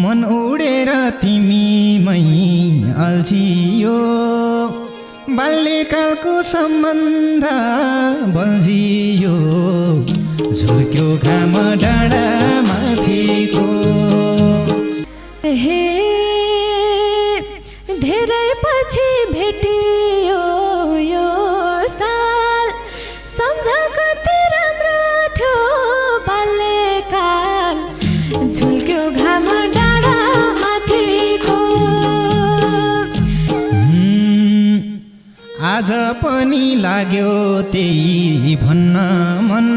मन उडेर तिमीमै अल्झियो, बाल्यकालको सम्बन्ध बल्झियो, झुल्क्यो घाम डाँडा माथिको। हे धेरै पछि भेटियो यो साल, सम्झ कति राम्रो थियो बाल्यकाल, झुल्क्यो घाम डाँडा माथिको। आज पनि लाग्यो त्यही भन्न मन,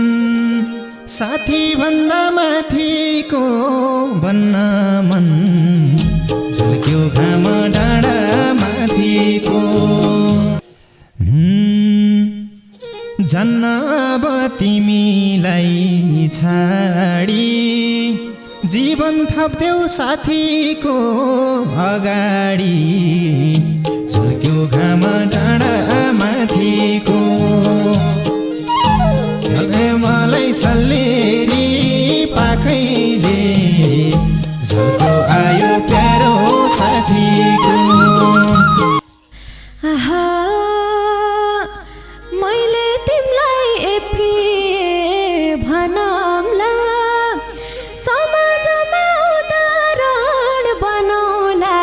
साथी भन्दा माथिको भन्न मन, झुल्क्यो घाम डाँडा माथिको। जन्न अब तिमीलाई छाडी, जीवन थप्थ्यौ साथीको अगाडि, झुल्क्यो घाम डाँडा माथिको। मलाई सल्लेरी पाखैले, झल्को आयो प्यारो साथीको। आहा, मैले तिमीलाई ए प्रिय भनौँला, समाजमा उदाहरण बनाउला,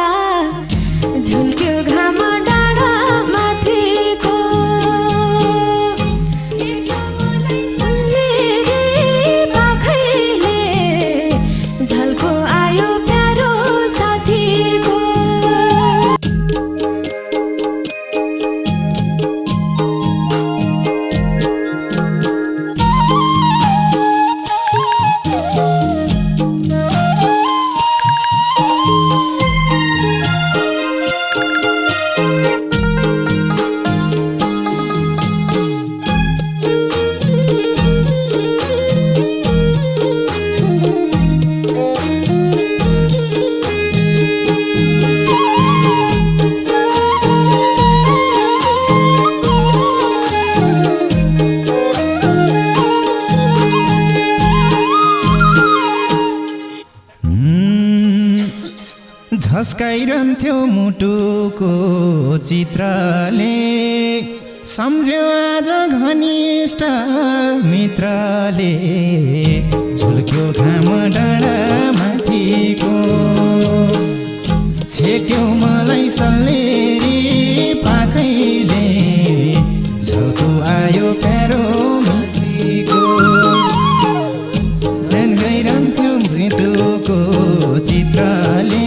झुल्क्यो घाम डाँडा माथिको। झल्को आयो प्यारो साथीको। झस्काइरहन्थ्यो मुटुको चित्रले, सम्झ्यो आज घनिष्ठ मित्रले, झुल्क्यो घाम डाँडा माथिको। छेक्यो मलाई सल्लेरी पाखैले, झल्को आयो प्यारो माथिको। झस्काइरहन्थ्यो मुटुको चित्रले,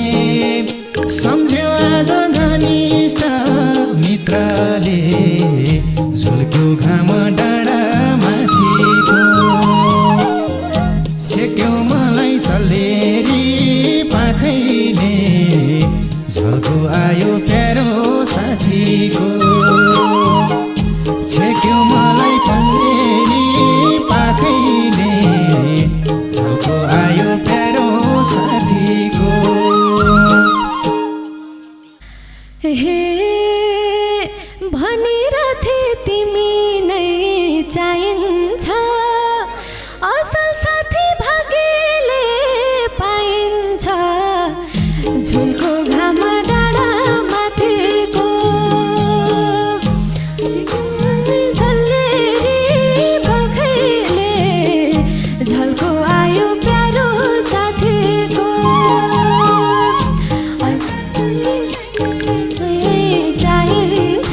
सम्झ्यो आज घनिष्ठ मित्रले, झुल्क्यो घाम डाँडा माथिको। छेक्यो मलाई सल्लेरी पाखैले, झल्को आयो प्यारो साथीको। छेक्यो मलाई सल्लेरी पाखैले, झल्को आयो प्यारो साथीको। हे भनिरथे तिमी नै चाहिन्छ, असल साथी भाग्यले पाइन्छ, झुल्को घाम डाँडा माथिको। सल्लेरी पाखैले, झल्को आयो प्यारो साथीको। चाहिन्छ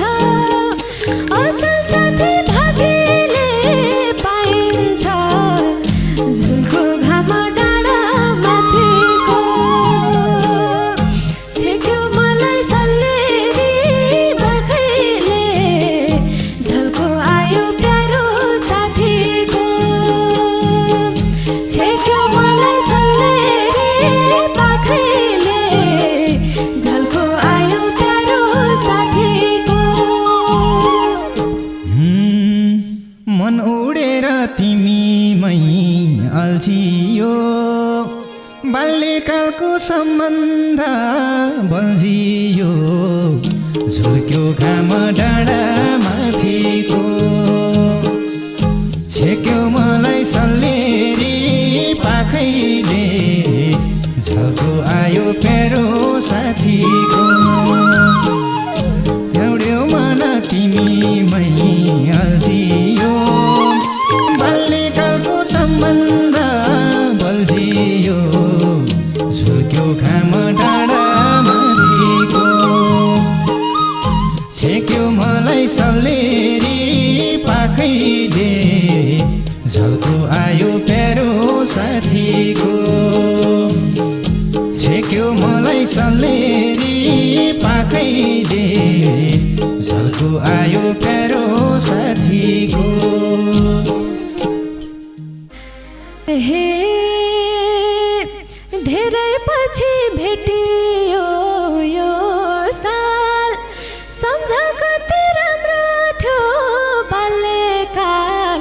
असल साथी भाग्यले पाइन्छ, झुल्को घाम डाँडा माथिको। छेक्यो मलाई सल्लेरी पाखैले, झल्को आयो प्यारो साथीको। छेक्यो मलाई सल्लेरी पाखैले, झल्को आयो प्यारो साथीको। मन उडेर तिमीमै अल्झियो, बाल्यकालको सम्बन्ध बल्झियो, झुल्क्यो घाम डाँडा माथिको। छेक्यो मलाई सल्लेरी पाखैले, झल्को आयो प्यारो साथीको एउटो मन तिमीमै अल्झियो बाल्यकालको सम्बन्ध बल्झियो झुल्क्यो घाम डाँडा माथिको छेक्यो मलाई सल्लेरी पाखैले झल्को आयो प्यारो साथीको छेक्यो मलाई सल्लेरी पाखैले झल्को आयो प्यारो साथीको हे धेरै पछि भेटियो यो साल सम्झको राम्रो थियो बाल्यकाल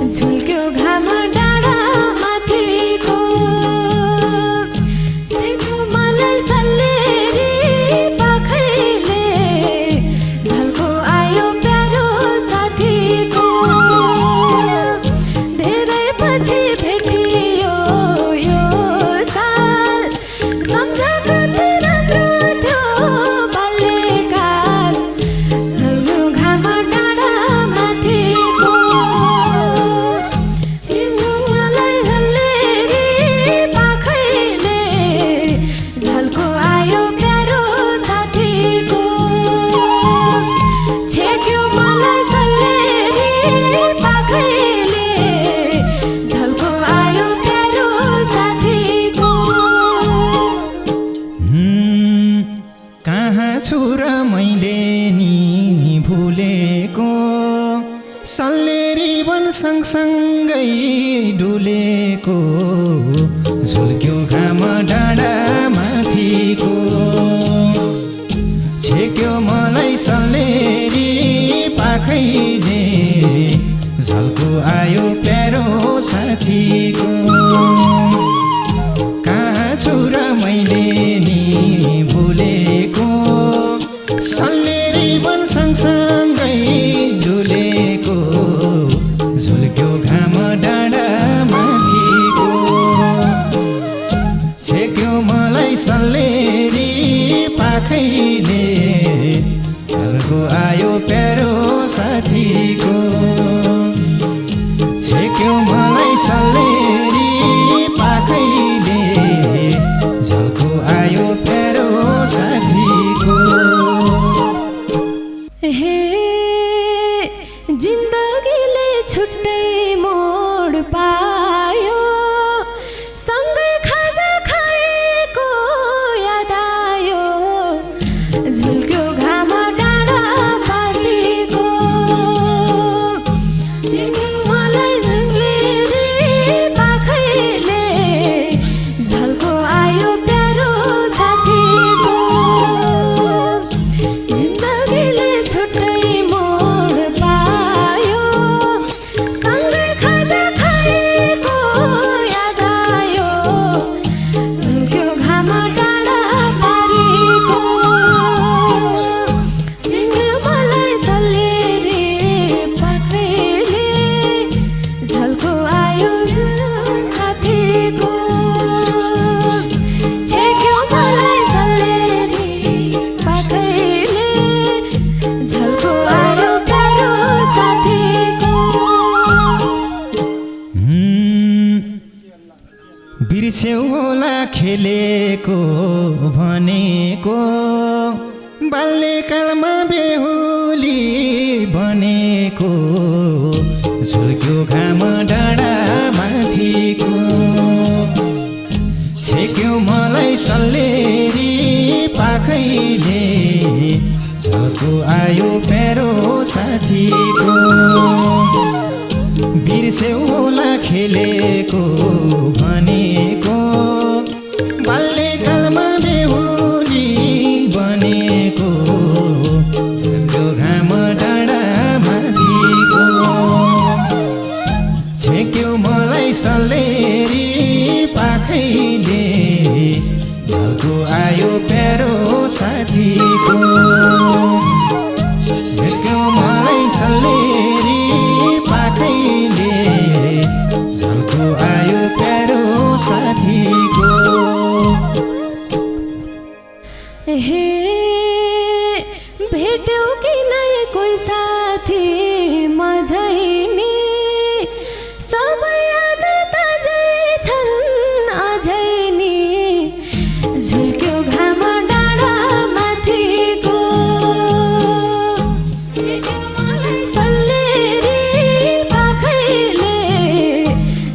झुल्क्यो घाम डाँडा माथिको छेक्यो मलाई सल्लेरी पाखैले झल्को आयो प्यारो साथीको धेरै पछि भेटियो यो साल सम्झको राम्रो थियो बाल्यकाल झल्क्यो घाम डाँडा माथिको छेक्यो मलाई सल्लेरी पाखैले झल्को आयो प्यारो साथीको छेक्यो मलाई सल्लेरी पाखैले झल्को आयो प्यारो साथीको कहाँ छु र मैले नि भुलेको सल्लेरी वन सँगसँगै डुलेको झुल्क्यो घाम डाँडा माथिको छेक्यो मलाई सल्लेरी पाखैले झल्को आयो प्यारो साथीको कहाँ छु र मैले नि भुलेको सल्लेरी वन सँगसँगै डुलेको झुल्क्यो घाम डाँडा माथिको छेक्यो मलाई सल्लेरी पाखैले झल्को आयो प्यारो साथीको छेक्यो मलाई सल्लेरी पाखैले झल्को आयो प्यारो साथीको हे जिन्दगीले छुट्टै मोड पायो सँगै खाजा खाएको याद आयो झुल्क्यो घाम डाँडा पारिको मलाई सल्लेरी पाखैले झल्को आयो प्यारो साथीको जिन्दगीले छुट्टै मोड पायो सँगै खाजा खाएको याद आयो झुल्क्यो घाम डाँडा पारिको छेक्यो मलाई सल्लेरी पाखैले झल्को आयो साथीको छेक्यो मलाई सल्लेरी पाखैले झल्को आयो प्यारो साथीको बिर्स्यौ होला खेलेको भनेको बाल्यकालमा बेहुली बनेको झुल्क्यो घाम डाँडा माथिको छेक्यो मलाई सल्लेरी पाखैले झल्को आयो प्यारो साथीको बिर्स्यौ होला खेलेको भनेको बाल्यकालमा बेहुली बनेको झल्क्यो घाम डाँडा माथिको छेक्यो मलाई सल्लेरी पाखैले झल्को आयो प्यारो साथीको झल्क्यो मलाई सल्लेरी पाखैले झल्को आयो प्यारो साथीको हे भेट्यौ कि नै कोही साथी मझै नि सबै याद ताजै छन् अझै नि झुल्क्यो घाम डाँडा माथिको सल्लेरी पाखैले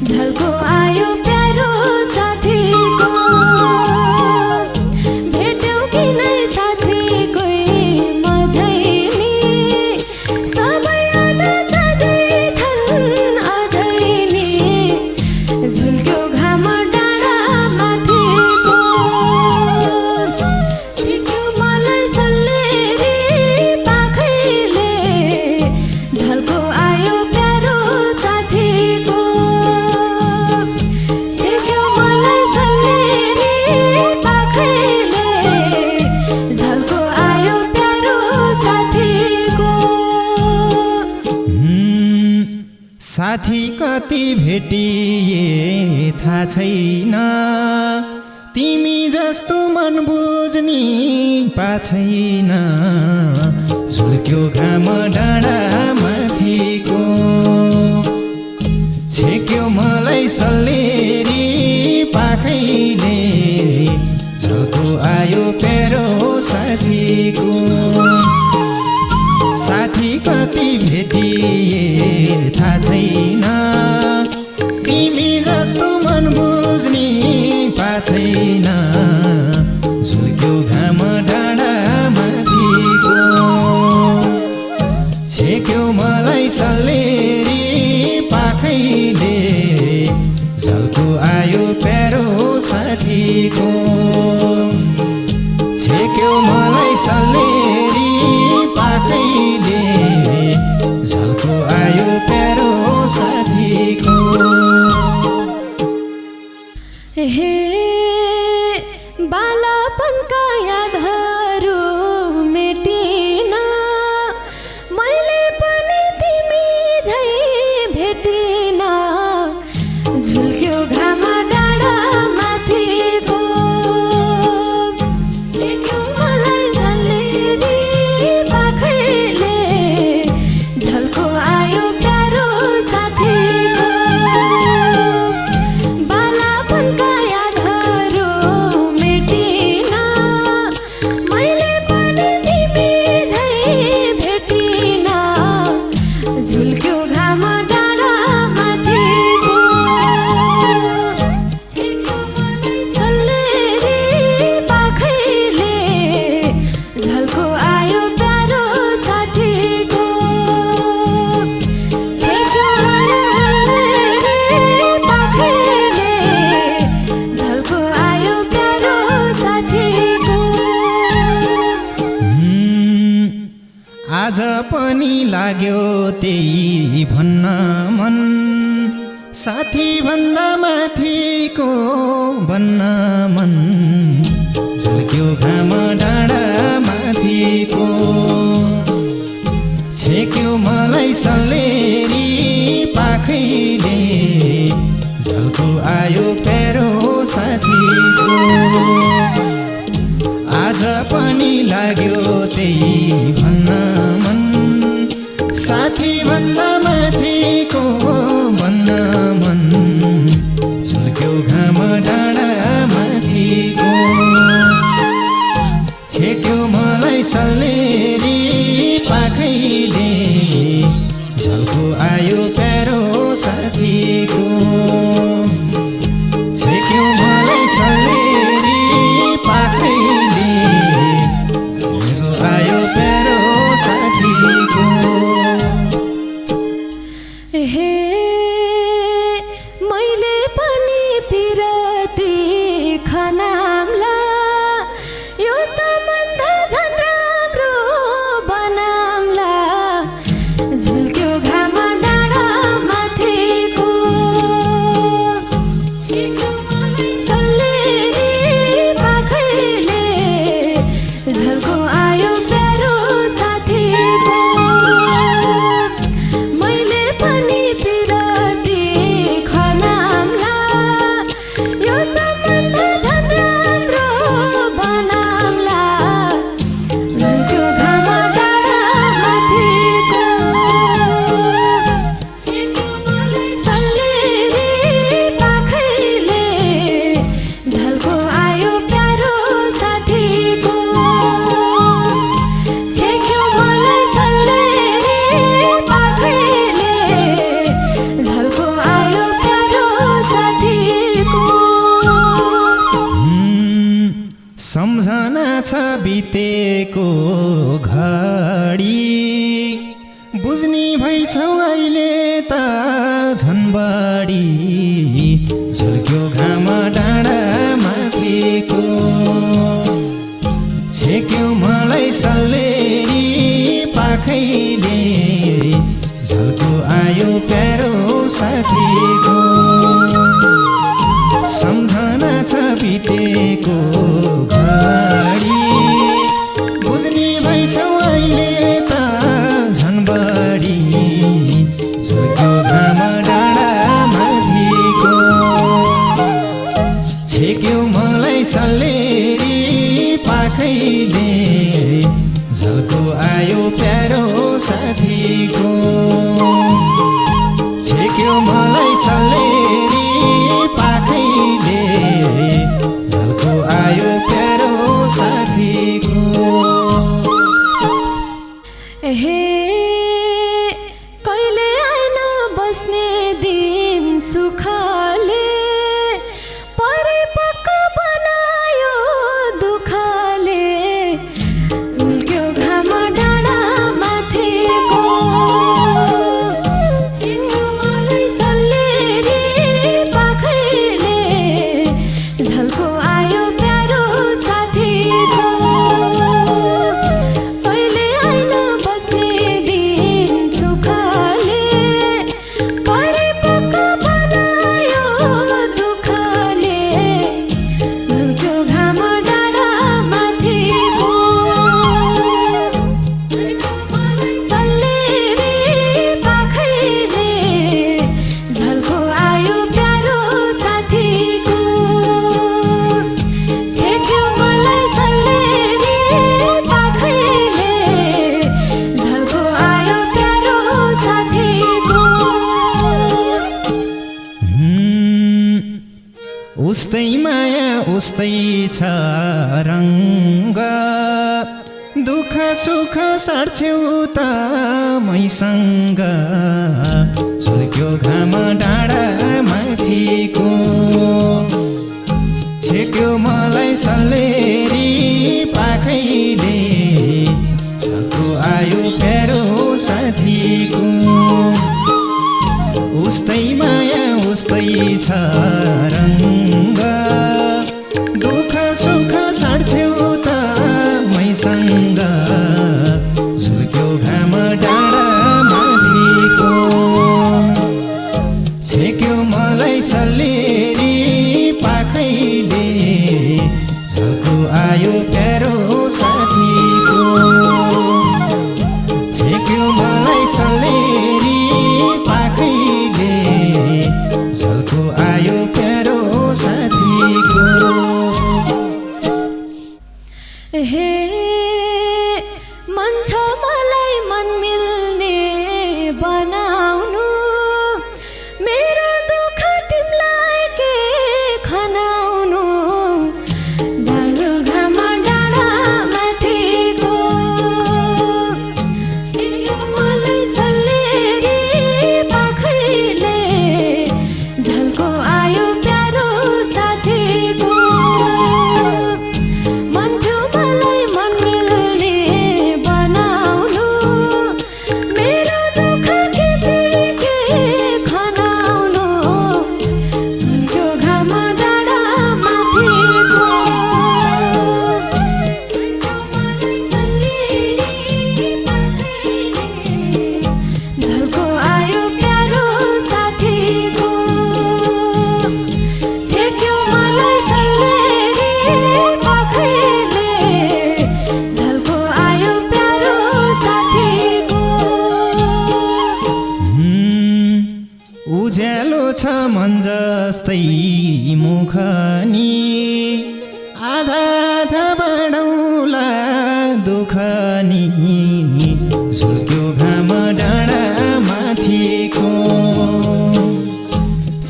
झल्को आयो प्यारो साथीको भेट्यौ कि नै साथी कोही मझै नि सबै याद ताजै छन् अझै नि झुल्क्यो घाम डाँडा माथिको छिट्यो मलाई सल्लेरी पाखैले झल्को आयो प्यारो साथीको छिट्यो मलाई सल्लेरी पाखैले झल्को आयो प्यारो साथीको साथी कति भेटिए थाहा छैन तिमी जस्तो मन बुझ्नी पाछैन झुल्क्यो घाम डाँडा माथिको छेक्यो मलाई सल्लेरी पाखैले झल्को आयो प्यारो साथीको साथी कति भेटिए थाहा छैन तिमी जस्तो मन बुझ्नी पाछैन झुल्क्यो घाम डाँडा माथिको छेक्यो मलाई सल्लेरी पाखैले झल्को आयो प्यारो साथीको छेक्यो मलाई सल्लेरी पाखैले झल्को आयो प्यारो साथीको हे बालापनका यादहरू मेटिन मैले पनि तिमी झै भेटिन झुल्क्यो घाम डाँडा माथिको छेक्यो मलाई सल्लेरी पाखैले झल्को आयो प्यारो साथीको बालापनका यादहरू मेटिन मैले पनि तिमी झै भेटिन झुल्क्यो घाम डाँडा माथिको छेक्यो मलाई सल्लेरी पाखैले झल्को आयो प्यारो साथीको छेक्यो सल्लेरी पाखैले झल्को आयो प्यारो साथीको आज पनि लाग्यो त्यही भन्न मन साथी भन्दा माथिको बन्न मन झुल्क्यो घाम डाँडा माथिको छेक्यो मलाई सल्लेरी पाखैले झल्को आयो प्यारो साथीको आज पनि लाग्यो त्यही भन्न मन साथी भन्दा माथिको भन्न मन झुल्क्यो घाम डाँडा माथिको छेक्यो मलाई सल्लेरी पाखैले झल्को आयो प्यारो साथीको छेक्यो मलाई सल्लेरी पाखैले झल्को आयो प्यारो साथीको हे मैले पनि पिरती खनामला यो सम्बन्ध झन् राम्रो बनामला झुल्क्यो घाम डाँडा माथिको छेक्यो मलाई सल्लेरी पाखैले झल्को आयो प्यारो साथीको मैले पनि पिरती खनामला यो सम्बन्ध झन् सम्झना छ बितेको घडी बुझ्ने भइछौ अहिले त झन् बढी झुल्क्यो घाम डाँडा माथिको छेक्यो मलाई सल्लेरी पाखैले झल्को आयो प्यारो साथीको सम्झना छ बितेको घडी बुझ्ने भइछौ अहिले त झन् बढी झुल्क्यो घाम डाँडा माथिको छेक्यो मलाई सल्लेरी पाखैले झल्को आयो प्यारो साथीको छेक्यो मलाई सल्लेरी पाखैले झल्को आयो प्यारो साथीको हे कहिले आएन बस्ने दिन सुखले परिपक्व बनायो दुःखले झुल्क्यो घाम डाँडा माथिको छेक्यो मलाई सल्लेरी पाखैले झल्को आयो प्यारो साथीको कहिले आएन बस्ने दिन सुखले परिपक्व बनायो दुःखले झुल्क्यो घाम डाँडा माथिको सल्लेरी पाखैले झल्को आयो प्यारो साथीको छेक्यो मलाई सल्लेरी पाखैले झल्को आयो प्यारो साथीको उस्तै माया उस्तै छ रङ्ग दुःख सुख साड्छौ त मैसँग झुल्क्यो घाम डाँडा माथिको छेक्यो मलाई सल्लेरी पाखैले झल्को आयो प्यारो साथीको उस्तै माया उस्तै छ रङ्ग दुःख सुख साड्छौ त मैसँग झुल्क्यो घाम डाँडा माथिको छेक्यो मलाई सल्लेरी पाखैले झल्को आयो प्यारो साथीको छेक्यो मलाई सल्लेरी पाखैले झल्को आयो प्यारो साथीको हे मन छ मलाई मन मिल्ने बनाउनु मेरो दुःख तिमीलाई के खनाउनु डाँडो घाम डाँडा माथिको छेक्यो मलाई सल्लेरी पाखैले झल्को आयो प्यारो साथीको मन थियो मलाई मन मिल्ने बनाउनु मेरो दुःख के खनाउनु झुल्क्यो घाम डाँडा माथिको सल्लेरी पाखैले झल्को आयो प्यारो साथीको छेक्यो मलाई सल्लेरी पाखैले झल्को आयो प्यारो साथीको उज्यालो छ मन जस्तै मुखनी आधा आधा बाँडौला दुखनी झुल्क्यो घाम डाँडा माथिको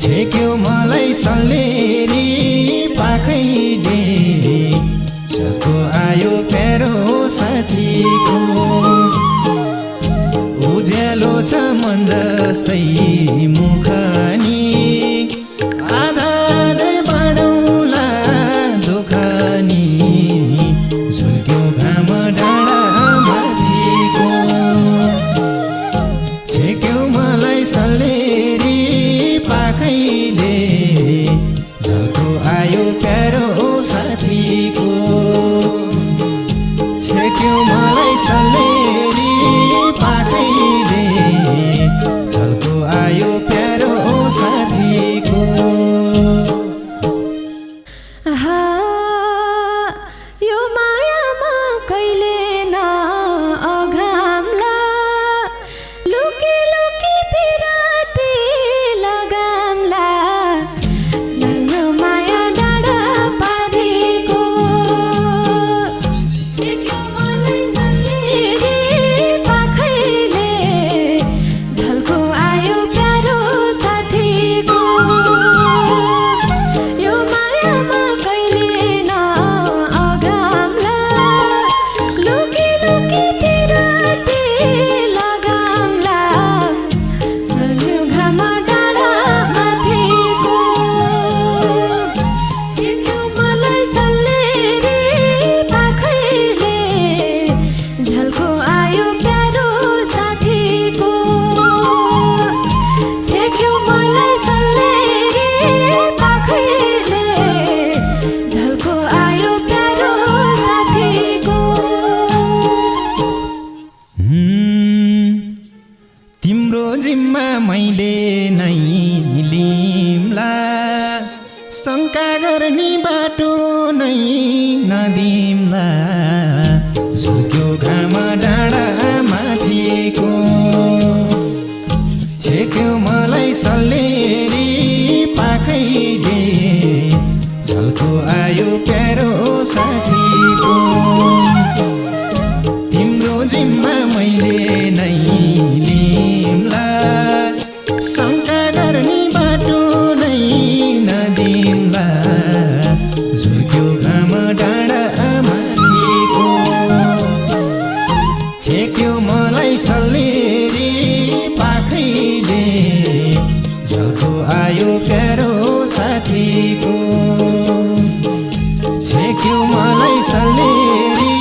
छेक्यो मलाई सल्लेरी पाखैले झल्को आयो प्यारो साथीको उज्यालो छ मन जस्तै मुखनी आधा आधा बाँडौला दुखनी बाटो नै नदिम्ला झुक्यो घाम डाँडा माथिको छेक्यो मलाई सल्लेरी पाखैले झल्को आयो प्यारो साथीको तिम्रो जिम्मा मैले नै लिम्ला शङ्का गर्ने बाटो नै नदिम्ला झुक्यो घाम डाँडा माथिको छेक्यो मलाई सल्लेरी पाखैले झल्को आयो प्यारो साथीको छेक्यो मलाई सल्लेरी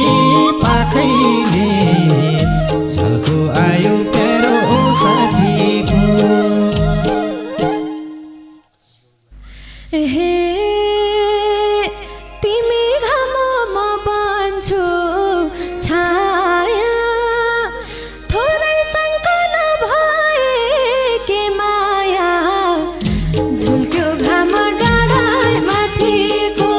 पाखैले झल्को आयो प्यारो साथीको हे तिमी घाममा बन्छु छाया थोरै शङ्का नभए के माया झुल्क्यो घाम डाँडा माथिको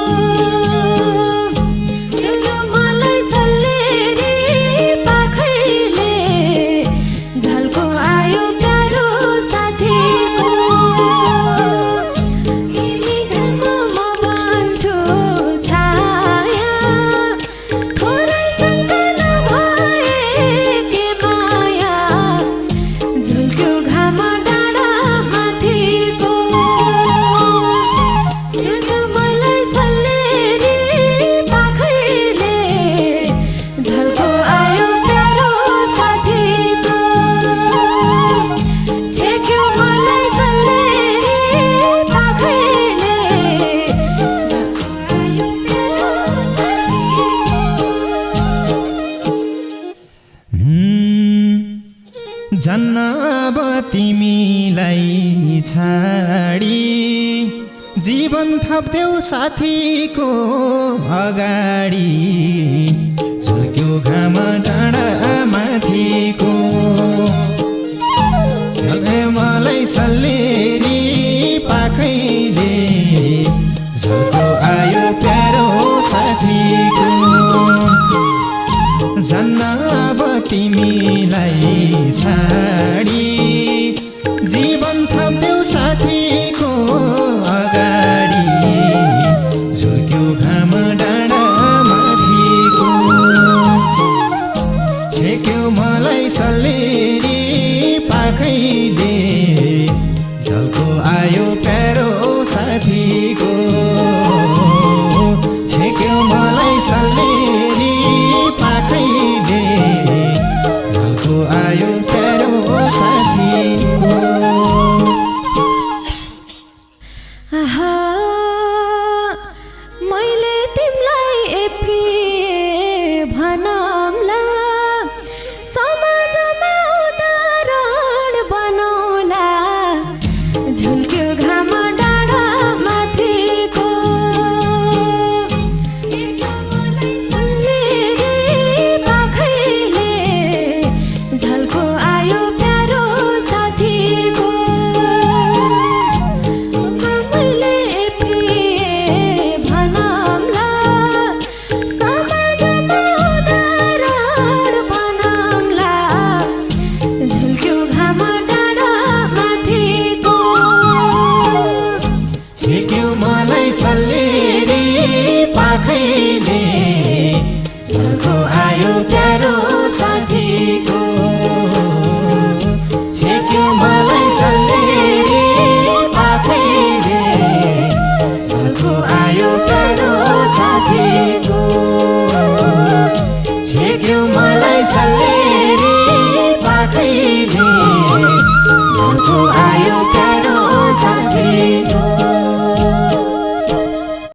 छेक्यो मलाई सल्लेरी पाखैले झल्को आयो प्यारो साथीको तिमी घाममा बन्छु छाया थोरै शङ्का नभए के माया झुल्क्यो घाम डाँडा माथिको छेक्यो मलाई सल्लेरी पाखैले झल्को आयो प्यारो साथीको छेक्यो मलाई सल्लेरी पाखैले झल्को आयो प्यारो साथीको जन्न अब तिमीलाई छाडी जीवन थप्थ्यौ साथीको अगाडि झुल्क्यो घाम डाँडा माथिको झल्के मलाई सल्लेरी पाखैले झल्को आयो प्यारो साथीको जन्न अब तिमीलाई छाडी जीवन थप्थ्यौ साथीको अगाडि झुल्क्यो घाम डाँडा माथिको छेक्यो मलाई सल्लेरी